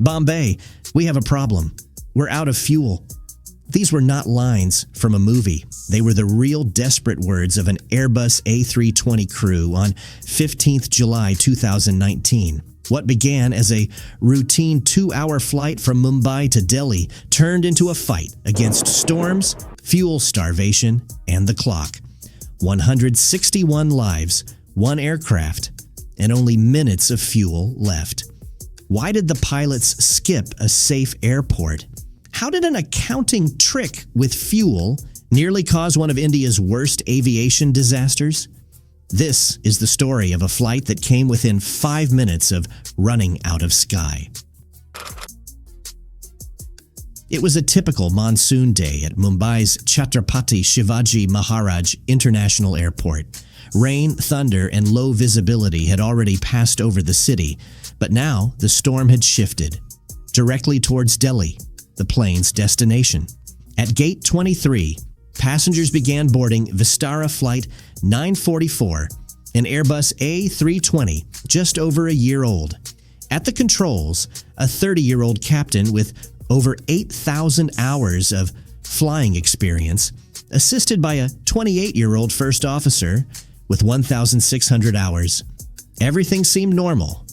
Bombay, we have a problem. We're out of fuel. These were not lines from a movie. They were the real desperate words of an Airbus A320 crew on 15th July 2019. What began as a routine 2-hour flight from Mumbai to Delhi turned into a fight against storms, fuel starvation, and the clock. 161 lives, 1 aircraft, and only minutes of fuel left. Why did the pilots skip a safe airport? How did an accounting trick with fuel nearly cause one of India's worst aviation disasters? This is the story of a flight that came within 5 minutes of running out of sky. It was a typical monsoon day at Mumbai's Chhatrapati Shivaji Maharaj International Airport. Rain, thunder, and low visibility had already passed over the city, but now the storm had shifted directly towards Delhi, the plane's destination. At Gate 23, passengers began boarding Vistara Flight 944, an Airbus A320, just over a year old. At the controls, a 30-year-old captain with over 8,000 hours of flying experience, assisted by a 28-year-old first officer with 1,600 hours. Everything seemed normal,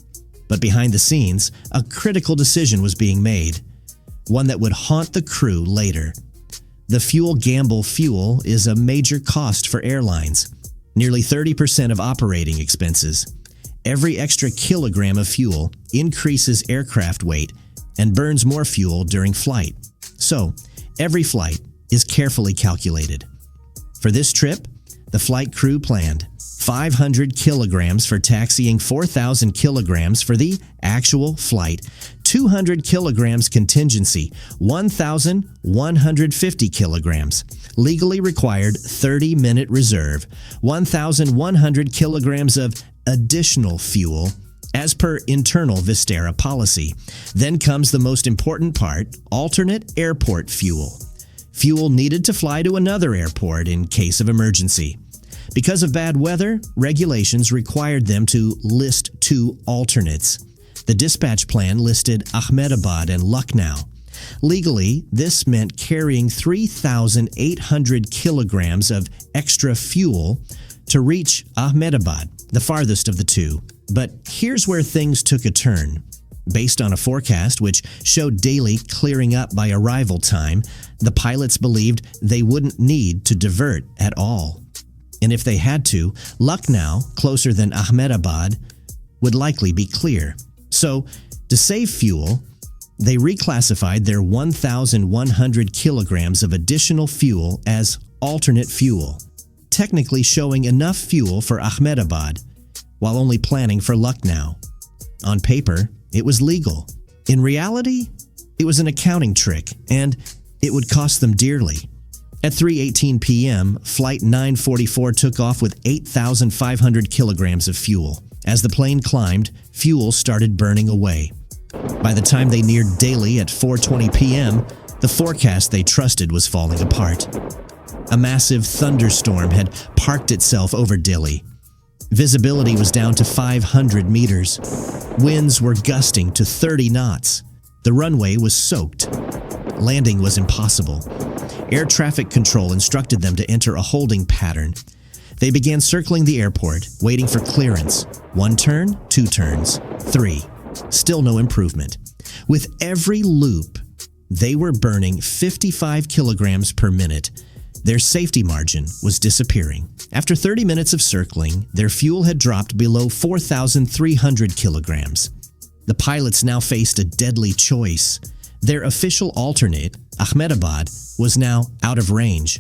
but behind the scenes, a critical decision was being made, one that would haunt the crew later. The fuel gamble fuel is a major cost for airlines, nearly 30% of operating expenses. Every extra kilogram of fuel increases aircraft weight and burns more fuel during flight. So, every flight is carefully calculated. For this trip, the flight crew planned 500 kilograms for taxiing, 4,000 kilograms for the actual flight, 200 kilograms contingency, 1,150 kilograms, legally required 30-minute reserve, 1,100 kilograms of additional fuel, as per internal Vistara policy. Then comes the most important part, alternate airport fuel. Fuel needed to fly to another airport in case of emergency. Because of bad weather, regulations required them to list 2 alternates. The dispatch plan listed Ahmedabad and Lucknow. Legally, this meant carrying 3,800 kilograms of extra fuel to reach Ahmedabad, the farthest of the 2. But here's where things took a turn. Based on a forecast which showed Delhi clearing up by arrival time, the pilots believed they wouldn't need to divert at all. And if they had to, Lucknow, closer than Ahmedabad, would likely be clear. So, to save fuel, they reclassified their 1,100 kilograms of additional fuel as alternate fuel, technically showing enough fuel for Ahmedabad, while only planning for Lucknow. On paper, it was legal. In reality, it was an accounting trick, and it would cost them dearly. At 3:18 p.m., Flight 944 took off with 8,500 kilograms of fuel. As the plane climbed, fuel started burning away. By the time they neared Delhi at 4:20 p.m., the forecast they trusted was falling apart. A massive thunderstorm had parked itself over Delhi. Visibility was down to 500 meters. Winds were gusting to 30 knots. The runway was soaked. Landing was impossible. Air traffic control instructed them to enter a holding pattern. They began circling the airport, waiting for clearance. 1 turn, 2 turns, 3. Still no improvement. With every loop, they were burning 55 kilograms per minute. Their safety margin was disappearing. After 30 minutes of circling, their fuel had dropped below 4,300 kilograms. The pilots now faced a deadly choice. Their official alternate, Ahmedabad, was now out of range.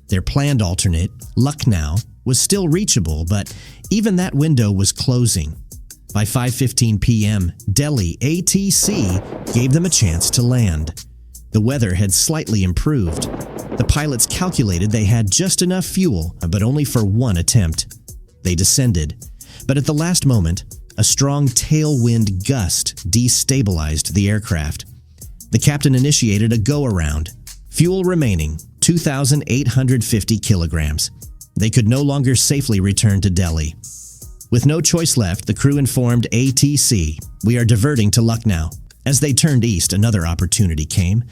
Their planned alternate, Lucknow, was still reachable, but even that window was closing. By 5:15 p.m., Delhi ATC gave them a chance to land. The weather had slightly improved. The pilots calculated they had just enough fuel, but only for 1 attempt. They descended, but at the last moment, a strong tailwind gust destabilized the aircraft. The captain initiated a go-around. Fuel remaining, 2,850 kilograms. They could no longer safely return to Delhi. With no choice left, the crew informed ATC, "We are diverting to Lucknow." As they turned east, another opportunity came.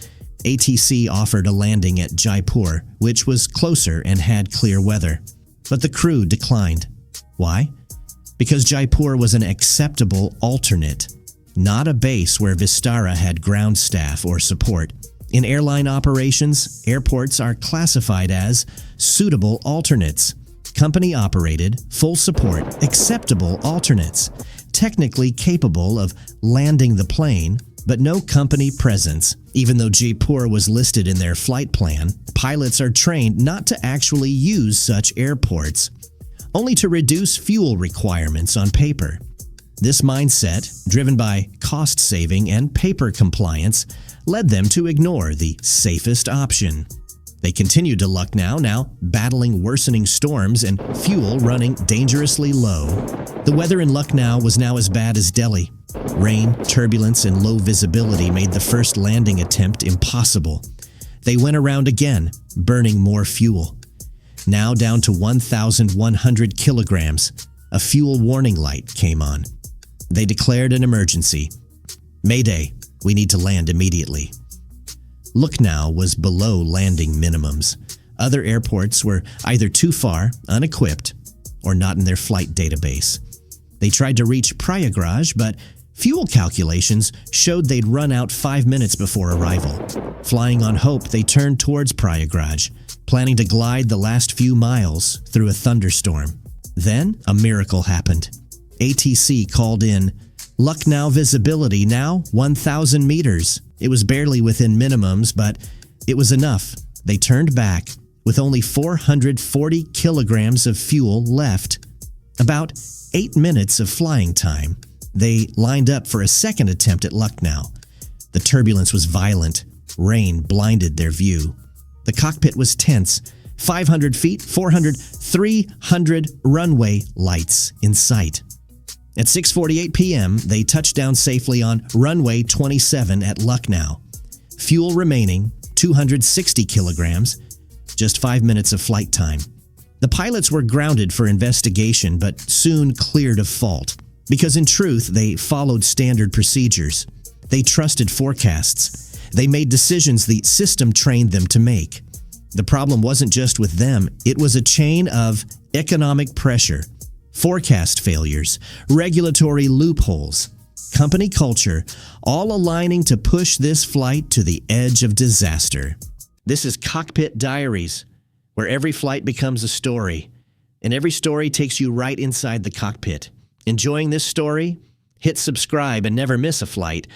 ATC offered a landing at Jaipur, which was closer and had clear weather. But the crew declined. Why? Because Jaipur was an acceptable alternate, not a base where Vistara had ground staff or support. In airline operations, airports are classified as suitable alternates. Company-operated, full support, acceptable alternates, technically capable of landing the plane, but no company presence. Even though Jaipur was listed in their flight plan, pilots are trained not to actually use such airports, only to reduce fuel requirements on paper. This mindset, driven by cost saving and paper compliance, led them to ignore the safest option. They continued to Lucknow, now battling worsening storms and fuel running dangerously low. The weather in Lucknow was now as bad as Delhi. Rain, turbulence, and low visibility made the first landing attempt impossible. They went around again, burning more fuel. Now down to 1,100 kilograms, a fuel warning light came on. They declared an emergency. Mayday, we need to land immediately. Lucknow was below landing minimums. Other airports were either too far, unequipped, or not in their flight database. They tried to reach Prayagraj, but fuel calculations showed they'd run out 5 minutes before arrival. Flying on hope, they turned towards Prayagraj, planning to glide the last few miles through a thunderstorm. Then, a miracle happened. ATC called in, Lucknow visibility now 1,000 meters. It was barely within minimums, but it was enough. They turned back with only 440 kilograms of fuel left. About 8 minutes of flying time. They lined up for a second attempt at Lucknow. The turbulence was violent. Rain blinded their view. The cockpit was tense. 500 feet, 400, 300 runway lights in sight. At 6:48 p.m., they touched down safely on runway 27 at Lucknow. Fuel remaining, 260 kilograms, just 5 minutes of flight time. The pilots were grounded for investigation, but soon cleared of fault. Because in truth, they followed standard procedures. They trusted forecasts. They made decisions the system trained them to make. The problem wasn't just with them, it was a chain of economic pressure, forecast failures, regulatory loopholes, company culture, all aligning to push this flight to the edge of disaster. This is Cockpit Diaries, where every flight becomes a story, and every story takes you right inside the cockpit. Enjoying this story? Hit subscribe and never miss a flight.